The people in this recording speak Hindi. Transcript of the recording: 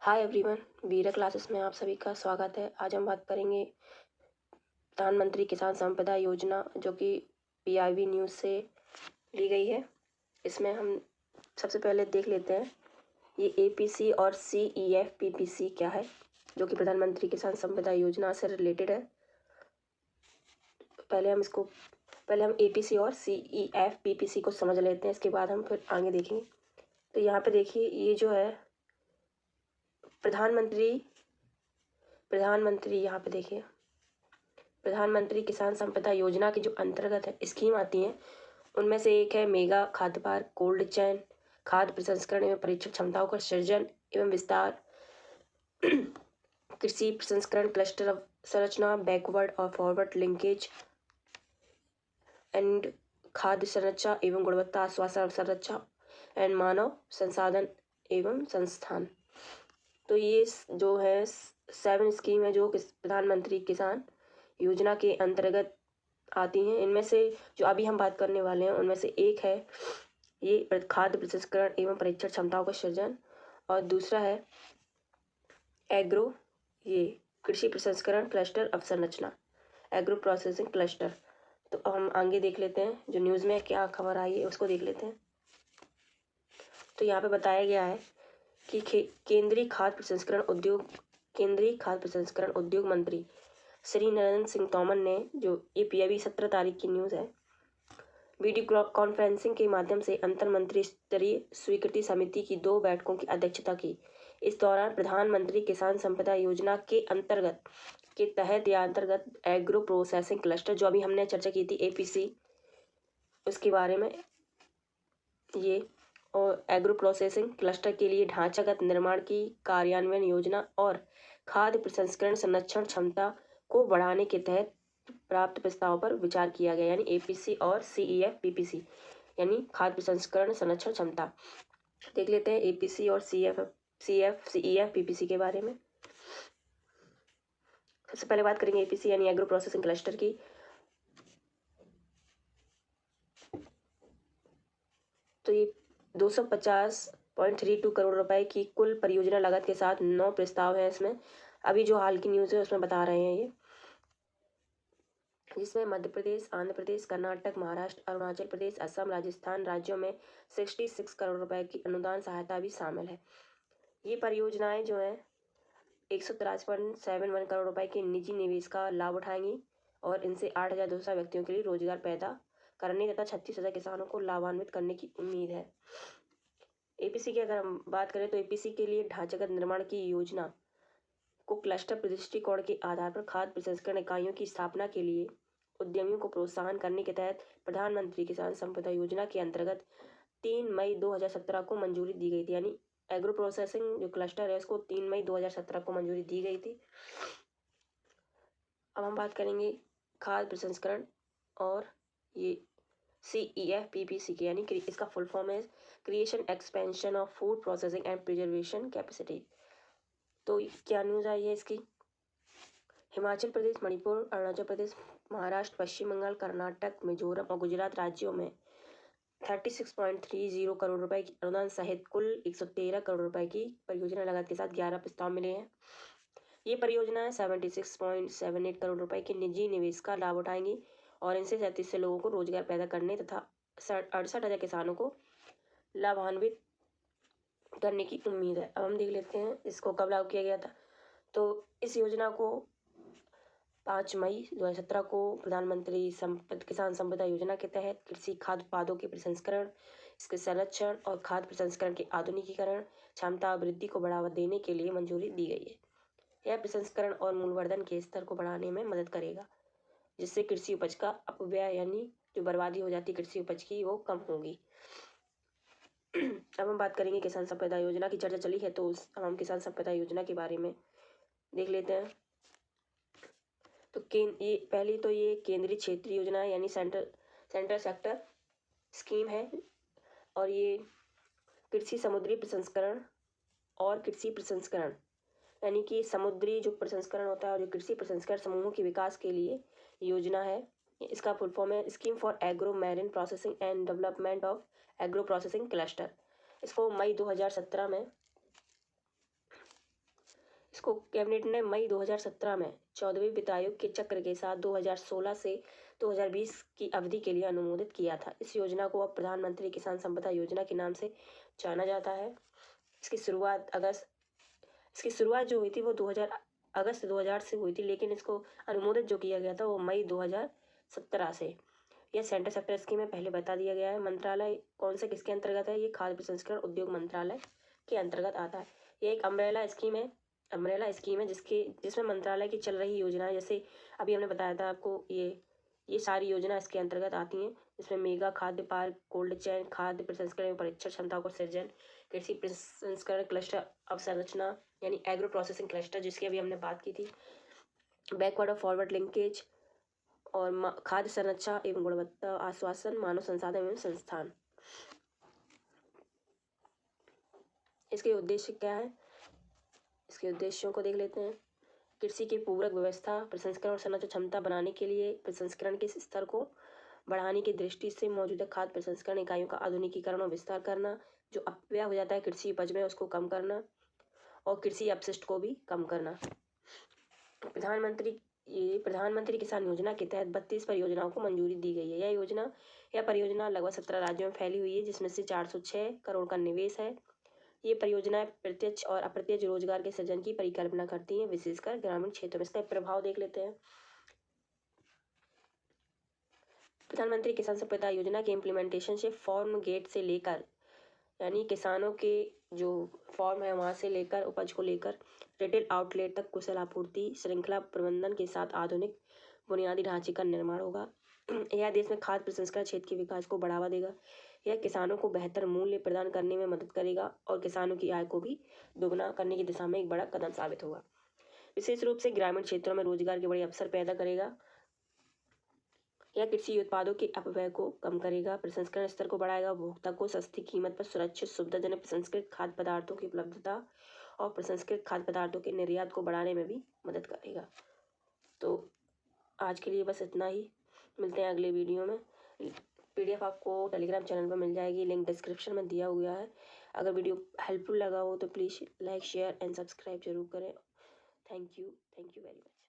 हाय एवरीवन, वीरा क्लासेस में आप सभी का स्वागत है। आज हम बात करेंगे प्रधानमंत्री किसान संपदा योजना, जो कि PIB न्यूज़ से ली गई है। इसमें हम सबसे पहले देख लेते हैं ये APC और CEF PPC क्या है, जो कि प्रधानमंत्री किसान संपदा योजना से रिलेटेड है। पहले हम APC और CEF PPC को समझ लेते हैं, इसके बाद हम फिर आगे देखेंगे। तो यहाँ पे देखिए, ये जो है प्रधानमंत्री यहाँ पे देखिए, प्रधानमंत्री किसान संपदा योजना के जो अंतर्गत है स्कीम आती हैं, उनमें से एक है मेगा खाद्य पार्क, कोल्ड चैन, खाद्य प्रसंस्करण एवं परीक्षण क्षमताओं का सृजन एवं विस्तार, कृषि प्रसंस्करण क्लस्टर संरचना, बैकवर्ड और फॉरवर्ड लिंकेज एंड खाद्य संरचना एवं गुणवत्ता आश्वासन संरचना एंड मानव संसाधन एवं संस्थान। तो ये जो है 7 स्कीम है जो प्रधानमंत्री किसान योजना के अंतर्गत आती हैं। इनमें से जो अभी हम बात करने वाले हैं उनमें से एक है ये खाद्य प्रसंस्करण एवं परीक्षण क्षमताओं का सृजन, और दूसरा है कृषि प्रसंस्करण क्लस्टर अवसंरचना, एग्रो प्रोसेसिंग क्लस्टर। तो हम आगे देख लेते हैं, जो न्यूज़ में क्या खबर आई है उसको देख लेते हैं। तो यहाँ पे बताया गया है कि केंद्रीय खाद्य प्रसंस्करण उद्योग मंत्री श्री नरेंद्र सिंह तोमर ने, जो ये PIB 17 तारीख की न्यूज़ है, वीडियो कॉन्फ्रेंसिंग के माध्यम से अंतर मंत्री स्तरीय स्वीकृति समिति की 2 बैठकों की अध्यक्षता की। इस दौरान प्रधानमंत्री किसान संपदा योजना के अंतर्गत एग्रो प्रोसेसिंग क्लस्टर, जो अभी हमने चर्चा की थी APC, उसके बारे में, ये और एग्रो प्रोसेसिंग क्लस्टर के लिए ढांचागत निर्माण की कार्यान्वयन योजना और खाद्य प्रसंस्करण संरक्षण क्षमता को बढ़ाने के तहत प्राप्त प्रस्ताव पर विचार किया गया, यानी APC और CEF PPC, यानी खाद्य प्रसंस्करण संरक्षण क्षमता। देख लेते हैं APC और CEF PPC के बारे में। सबसे पहले बात करेंगे APC यानी एग्रो प्रोसेसिंग क्लस्टर की। तो ये 250.32 करोड़ रुपए की कुल परियोजना लागत के साथ 9 प्रस्ताव हैं इसमें। अभी जो हाल की न्यूज़ है उसमें बता रहे हैं ये, जिसमें मध्य प्रदेश, आंध्र प्रदेश, कर्नाटक, महाराष्ट्र, अरुणाचल प्रदेश, असम, राजस्थान राज्यों में 66 करोड़ रुपए की अनुदान सहायता भी शामिल है। ये परियोजनाएं जो हैं 183.71 करोड़ रुपए के निजी निवेश का लाभ उठाएंगी और इनसे 8,200 व्यक्तियों के लिए रोजगार पैदा करने तथा 36,000 किसानों को लाभान्वित करने की उम्मीद है। APC की अगर हम बात करें तो APC के लिए ढांचागत निर्माण की योजना को क्लस्टर दृष्टिकोण के आधार पर खाद्य प्रसंस्करण इकाइयों की स्थापना के लिए उद्यमियों को प्रोत्साहन करने के तहत प्रधानमंत्री किसान संपदा योजना के अंतर्गत 3 मई 2017 को मंजूरी दी गई थी, यानी एग्रो प्रोसेसिंग जो क्लस्टर है उसको 3 मई 2017 को मंजूरी दी गई थी। अब हम बात करेंगे खाद्य प्रसंस्करण और ये CEF PPC की, यानी इसका फुल फॉर्म है creation expansion of food processing and preservation capacity. तो क्या न्यूज़ आई है इसकी? हिमाचल प्रदेश, मणिपुर, अरुणाचल प्रदेश, महाराष्ट्र, पश्चिम बंगाल, कर्नाटक, मिजोरम और गुजरात राज्यों में 36.30 करोड़ रुपए की अनुदान सहित कुल 113 करोड़ रुपए की परियोजना लागत के साथ 11 प्रस्ताव मिले हैं। ये परियोजनाएं 76.78 करोड़ रुपए के निजी निवेश का लाभ उठाएंगी और इनसे 37 लोगों को रोजगार पैदा करने तथा 68,000 किसानों को लाभान्वित करने की उम्मीद है। अब हम देख लेते हैं इसको कब लागू किया गया था। तो इस योजना को 5 मई 2017 को प्रधानमंत्री किसान संपदा योजना के तहत कृषि खाद्य उत्पादों के प्रसंस्करण, इसके संरक्षण और खाद्य प्रसंस्करण के आधुनिकीकरण क्षमता वृद्धि को बढ़ावा देने के लिए मंजूरी दी गई है। यह प्रसंस्करण और मूल्यवर्धन के स्तर को बढ़ाने में मदद करेगा, जिससे कृषि उपज का अपव्यय यानी जो बर्बादी हो जाती है कृषि उपज की, वो कम होगी। अब हम बात करेंगे किसान संपदा योजना की। चर्चा चली है तो हम किसान संपदा योजना के बारे में देख लेते हैं। तो ये केंद्रीय क्षेत्रीय योजना है, यानी सेंट्रल सेक्टर स्कीम है, और ये कृषि समुद्री प्रसंस्करण और कृषि प्रसंस्करण, यानी कि समुद्री जो प्रसंस्करण होता है और जो कृषि प्रसंस्करण समूहों के विकास के लिए योजना है। इसका फुल फॉर्म है scheme for agro marine processing and development of agro processing cluster. इसको मई 2017 में इसको कैबिनेट ने मई 2017 में 14वें वित्त आयोग के चक्र के साथ 2016 से 2020 की अवधि के लिए अनुमोदित किया था। इस योजना को अब प्रधानमंत्री किसान संपदा योजना के नाम से जाना जाता है। इसकी शुरुआत जो हुई थी वो अगस्त 2000 से हुई थी, लेकिन इसको अनुमोदित जो किया गया था वो मई 2017 से। यह सेंटर सेक्टर स्कीम में पहले बता दिया गया है। मंत्रालय कौन से किसके अंतर्गत है? ये खाद्य प्रसंस्करण उद्योग मंत्रालय के अंतर्गत आता है। ये एक अम्ब्रेला स्कीम है जिसमें मंत्रालय की चल रही योजनाएं, जैसे अभी हमने बताया था आपको, ये सारी योजना इसके अंतर्गत आती हैं। इसमें मेगा खाद्य पार्क, कोल्ड चेन, खाद्य प्रसंस्करण एवं परीक्षण क्षमता को सृजन, कृषि प्रसंस्करण क्लस्टर अवसंरचना यानी एग्रो प्रोसेसिंग क्लस्टर जिसकी अभी हमने बात की थी, बैकवर्ड और फॉरवर्ड लिंकेज, और खाद्य संरक्षा एवं गुणवत्ता आश्वासन, मानव संसाधन एवं संस्थान। इसके उद्देश्य क्या है? इसके उद्देश्यों को देख लेते हैं। कृषि की पूरक व्यवस्था, प्रसंस्करण और संरक्षण क्षमता बनाने के लिए प्रसंस्करण के स्तर को बढ़ाने की दृष्टि से मौजूदा खाद्य प्रसंस्करण इकाइयों का आधुनिकीकरण और विस्तार करना, जो अपव्यय हो जाता है कृषि उपज में उसको कम करना, और कृषि अपशिष्ट को भी कम करना। प्रधानमंत्री किसान योजना के तहत 32 परियोजनाओं को मंजूरी दी गई है। यह परियोजना लगभग 17 राज्यों में फैली हुई है, जिसमें से 406 करोड़ का निवेश है। ये परियोजनाएं प्रत्यक्ष और अप्रत्यक्ष रोजगार के सृजन की परिकल्पना करती हैं, विशेषकर ग्रामीण क्षेत्रों में। इसका प्रभाव देख लेते हैं। प्रधानमंत्री किसान संपदा योजना के इम्प्लीमेंटेशन से फार्म गेट से लेकर, यानी किसानों के जो फॉर्म है वहाँ से लेकर उपज को लेकर रिटेल आउटलेट तक कुशल आपूर्ति श्रृंखला प्रबंधन के साथ आधुनिक बुनियादी ढांचे का निर्माण होगा। यह देश में खाद्य प्रसंस्करण क्षेत्र के विकास को बढ़ावा देगा। यह किसानों को बेहतर मूल्य प्रदान करने में मदद करेगा और किसानों की आय को भी दोगुना करने की दिशा में एक बड़ा कदम साबित होगा। विशेष रूप से ग्रामीण क्षेत्रों में रोजगार के बड़े अवसर पैदा करेगा। यह कृषि उत्पादों के अपव्यय को कम करेगा, प्रसंस्करण स्तर को बढ़ाएगा, उपभोक्ता को सस्ती कीमत पर सुरक्षित सुविधाजनक प्रसंस्कृत खाद्य पदार्थों की उपलब्धता और प्रसंस्कृत खाद्य पदार्थों के निर्यात को बढ़ाने में भी मदद करेगा। तो आज के लिए बस इतना ही। मिलते हैं अगले वीडियो में। PDF आपको टेलीग्राम चैनल पर मिल जाएगी, लिंक डिस्क्रिप्शन में दिया हुआ है। अगर वीडियो हेल्पफुल लगा हो तो please like, share and subscribe जरूर करें। Thank you very much.